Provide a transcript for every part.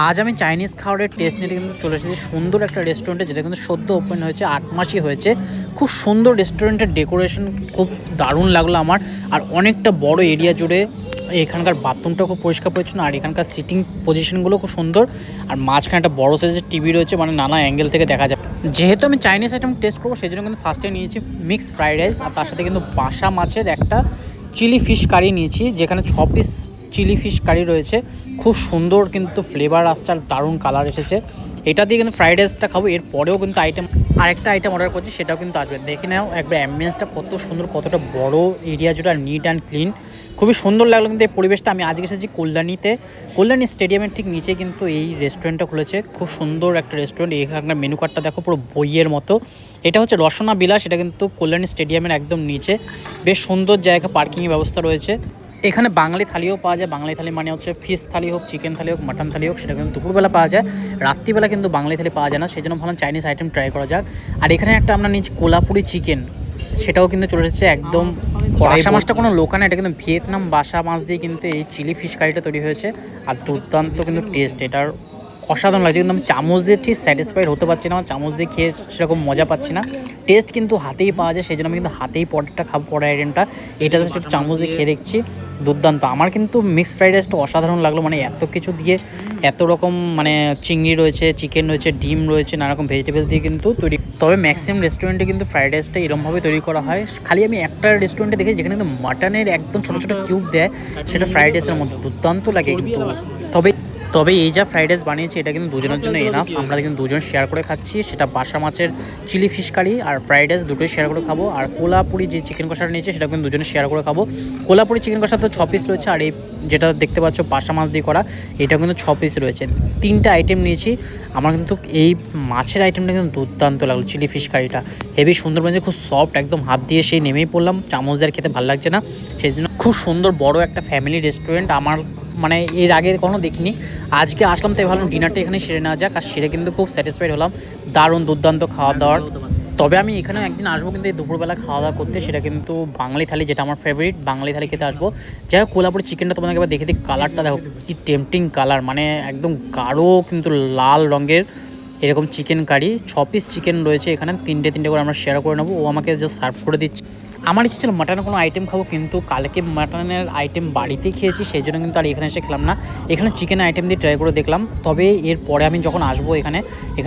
আজ আমি চাইনিজ খাবারের টেস্ট নিতে কিন্তু চলে এসেছি সুন্দর একটা রেস্টুরেন্টে, যেটা কিন্তু সদ্য ওপেন হয়েছে, 8 মাসই হয়েছে। খুব সুন্দর রেস্টুরেন্টের ডেকোরেশন, খুব দারুণ লাগলো আমার। আর অনেকটা বড় এরিয়া জুড়ে এখানকার বাথরুমটা খুব পরিষ্কার পরিচ্ছন্ন, আর এখানকার সিটিং পজিশনগুলো খুব সুন্দর। আর মাঝখানে একটা বড় সাইজের টিভি রয়েছে, মানে নানা অ্যাঙ্গেল থেকে দেখা যায়। যেহেতু আমি চাইনিজ আইটেম টেস্ট করবো, সেই জন্য কিন্তু ফার্স্টে নিয়েছি মিক্স ফ্রাইড রাইস, আর তার সাথে কিন্তু বাসা মাছের একটা চিলি ফিশ কারি নিয়েছি, যেখানে 6 পিস চিলি ফিশ কারি রয়েছে। খুব সুন্দর কিন্তু ফ্লেভার আসছে আর দারুণ কালার এসেছে। এটা দিয়ে কিন্তু ফ্রাইড রাইসটা খাবো, এরপরেও কিন্তু আরেকটা আইটেম অর্ডার করছি, সেটাও কিন্তু আসবে। দেখে নাও একবার অ্যাম্বিয়েন্সটা কত সুন্দর, কতটা বড় এরিয়া জুড়ে, আর নিট অ্যান্ড ক্লিন, খুবই সুন্দর লাগলো কিন্তু এই পরিবেশটা। আমি আজকে এসেছি কল্যাণী স্টেডিয়ামের ঠিক নিচে কিন্তু এই রেস্টুরেন্টটা খুলেছে। খুব সুন্দর একটা রেস্টুরেন্ট। এখানকার মেনু কার্ডটা দেখো, পুরো বইয়ের মতো। এটা হচ্ছে রসনা বিলাস, এটা কিন্তু কল্যাণী স্টেডিয়ামের একদম নিচে। বেশ সুন্দর জায়গা, পার্কিংয়ের ব্যবস্থা রয়েছে। এখানে বাঙালি থালিও পাওয়া যায়। বাঙালি থালি মানে হচ্ছে ফিশ থালি হোক, চিকেন থালি হোক, মাটন থালি হোক, সেটা কিন্তু দুপুরবেলা পাওয়া যায়। রাত্রিবেলা কিন্তু বাঙালি থালি পাওয়া যায় না, সেই জন্য ভাবলাম চাইনিজ আইটেম ট্রাই করা যাক। আর এখানে একটা আমরা নিচ্ছি কোলাপুরি চিকেন, সেটাও কিন্তু চলে এসেছে একদম। বাসা মাছটা কোনো লোকা না, এটা কিন্তু ভিয়েতনাম বাসা মাছ দিয়ে কিন্তু এই চিলি ফিশ কারিটা তৈরি হয়েছে। আর দুর্দান্ত কিন্তু টেস্ট, এটার অসাধারণ লাগছে। কিন্তু আমি চামচ দিয়ে ঠিক স্যাটিসফাইড হতে পারছি না, আমার চামচ দিয়ে খেয়ে সেরকম মজা পাচ্ছি না। টেস্ট কিন্তু হাতেই পাওয়া যায়, সেই জন্য আমি কিন্তু হাতেই পরেরটা খাবো, পরের আইটেমটা। এটা জাস্ট একটু চামচ দিয়ে খেয়ে দেখছি, দুর্দান্ত। আমার কিন্তু মিক্সড ফ্রাইড রাইসটা অসাধারণ লাগলো, মানে এত কিছু দিয়ে, এত রকম, মানে চিংড়ি রয়েছে, চিকেন রয়েছে, ডিম রয়েছে, নানা রকম ভেজিটেবল দিয়ে কিন্তু তৈরি। তবে ম্যাক্সিমাম রেস্টুরেন্টে কিন্তু ফ্রাইড রাইসটা এরকমভাবে তৈরি করা হয়। খালি আমি একটা রেস্টুরেন্টে দেখি যেখানে কিন্তু মাটনের একদম ছোটো ছোটো কিউব দেয়, সেটা ফ্রাইড রাইসের মধ্যে দুর্দান্ত লাগে কিন্তু। তবে এই যা ফ্রাইড রাইস বানিয়েছি, এটা কিন্তু দুজনের জন্য এনাফ। আমরা কিন্তু দুজন শেয়ার করে খাচ্ছি। সেটা বাসা মাছের চিলি ফিশ কারি আর ফ্রাইড রাইস দুটোই শেয়ার করে খাবো। আর কোলাপুরি যে চিকেন কষাটা নিয়েছে, সেটা কিন্তু দুজনে শেয়ার করে খাবো। কোলাপুরি চিকেন কষা তো 6 পিস রয়েছে, আর এই যেটা দেখতে পাচ্ছ বাসা মাছ দিয়ে করা, এটা কিন্তু 6 পিস রয়েছে। 3টা আইটেম নিয়েছি। আমার কিন্তু এই মাছের আইটেমটা কিন্তু দুর্দান্ত লাগলো। চিলি ফিশ কারিটা হেভি সুন্দর, মানে খুব সফট, একদম হাত দিয়ে সেই নেমেই পড়লাম। চামচ দিয়ে খেতে ভালো লাগছে না, সেই জন্য খুব সুন্দর বড় একটা ফ্যামিলি রেস্টুরেন্ট। আমার মানে এর আগে কখনো দেখিনি, আজকে আসলাম তাই ভাবলাম ডিনারটা এখানে সেরে নেওয়া যাক। আর সেরে কিন্তু খুব স্যাটিসফাইড হলাম, দারুণ দুর্দান্ত খাওয়া দাওয়ার। তবে আমি এখানেও একদিন আসবো কিন্তু এই দুপুরবেলা খাওয়া দাওয়া করতে, সেটা কিন্তু বাঙালি থালি, যেটা আমার ফেভারিট বাঙালি থালি খেতে আসবো। যাই হোক, কোলাপুরি চিকেনটা তোমাদেরকে এবার দেখে দিই। কালারটা দেখো কি টেম্পটিং কালার, মানে একদম গাঢ় কিন্তু লাল রঙের এরকম চিকেন কারি। 6 পিস চিকেন রয়েছে এখানে, 3টে করে আমরা শেয়ার করে নেবো। ও আমাকে জাস্ট সার্ভ করে দিচ্ছে। আমার ইচ্ছে ছিল মাটনের কোনো আইটেম খাবো, কিন্তু কালকে মাটনের আইটেম বাড়িতেই খেয়েছি, সেই জন্য কিন্তু আর এখানে এসে খেলাম না। এখানে চিকেনের আইটেম দিয়ে ট্রাই করে দেখলাম। তবে এরপরে আমি যখন আসবো এখানে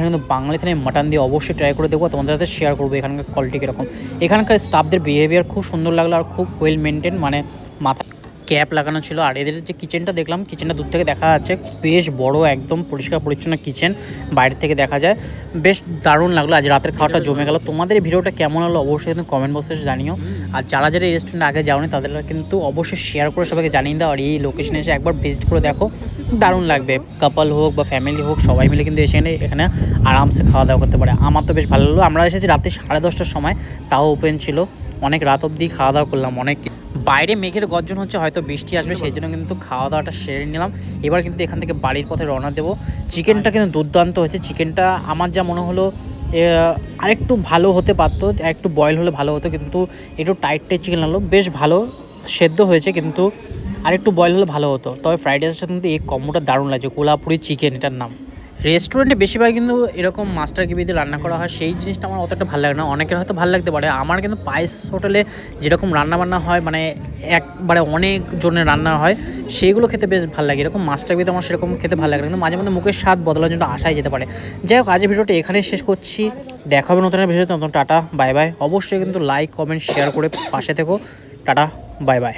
কিন্তু বাঙালি থালি মাটন দিয়ে অবশ্যই ট্রাই করে দেখবো, তোমাদের সাথে শেয়ার করবো এখানকার কোয়ালিটি কীরকম। এখানকার স্টাফদের বিহেভিয়ার খুব সুন্দর লাগলো, আর খুব ওয়েল মেনটেন, মানে মাথা ক্যাপ লাগানো ছিল। আর এদের যে কিচেনটা দেখলাম, কিচেনটা দূর থেকে দেখা যাচ্ছে, বেশ বড়, একদম পরিষ্কার পরিচ্ছন্ন কিচেন, বাইরে থেকে দেখা যায়। বেশ দারুণ লাগলো। আজ রাতের খাওয়াটা জমে গেল। তোমাদের এই ভিডিওটা কেমন হলো অবশ্যই কিন্তু কমেন্ট বক্সে জানিও। আর যারা এই রেস্টুরেন্টে আগে যাওনি, তাদের কিন্তু অবশ্যই শেয়ার করে সবাইকে জানিয়ে দাও। আর এই লোকেশনে এসে একবার ভিজিট করে দেখো, দারুণ লাগবে। কাপল হোক বা ফ্যামিলি হোক, সবাই মিলে কিন্তু এখানে আরামসে খাওয়া দাওয়া করতে পারে। আমার তো বেশ ভালো লাগলো। আমরা এসেছি রাতে 10:30টার সময়, তাও ওপেন ছিল। অনেক রাত অবধি খাওয়া দাওয়া করলাম। অনেক বাইরে মেঘের গর্জন হচ্ছে, হয়তো বৃষ্টি আসবে, সেই জন্য কিন্তু খাওয়া দাওয়াটা সেরে নিলাম। এবার কিন্তু এখান থেকে বাড়ির পথে রওনা দেবো। চিকেনটা কিন্তু দুর্দান্ত হয়েছে। চিকেনটা আমার যা মনে হলো আরেকটু ভালো হতে পারতো, একটু বয়েল হলে ভালো হতো, কিন্তু একটু টাইট চিকেন লাগলো। বেশ ভালো সেদ্ধ হয়েছে, কিন্তু আরেকটু বয়েল হলে ভালো হতো। তবে ফ্রাইড রাইসের সাথে কিন্তু এই কম্বোটা দারুণ লাগছে। কোলাপুরি চিকেন এটার নাম। রেস্টুরেন্টে বেশিরভাগ কিন্তু এরকম মাস্টার গ্রেভি দিয়ে রান্না করা হয়, সেই জিনিসটা আমার অতটা ভালো লাগে না। অনেকের হয়তো ভালো লাগতে পারে। আমার কিন্তু পায়েস হোটেলে যেরকম রান্নাবান্না হয়, মানে একবারে অনেক জনের রান্না হয়, সেইগুলো খেতে বেশ ভালো লাগে। এরকম মাস্টার গ্রেভিতে আমার সেরকম খেতে ভালো লাগে না, কিন্তু মাঝে মধ্যে মুখের স্বাদ বদলার জন্য আসাই যেতে পারে। যাই হোক, আজকের ভিডিওটা এখানেই শেষ করছি। দেখা হবে নতুন ভিডিওতে। নতুন টাটা বাই বাই। অবশ্যই কিন্তু লাইক কমেন্ট শেয়ার করে পাশে থেকো। Tata bye bye.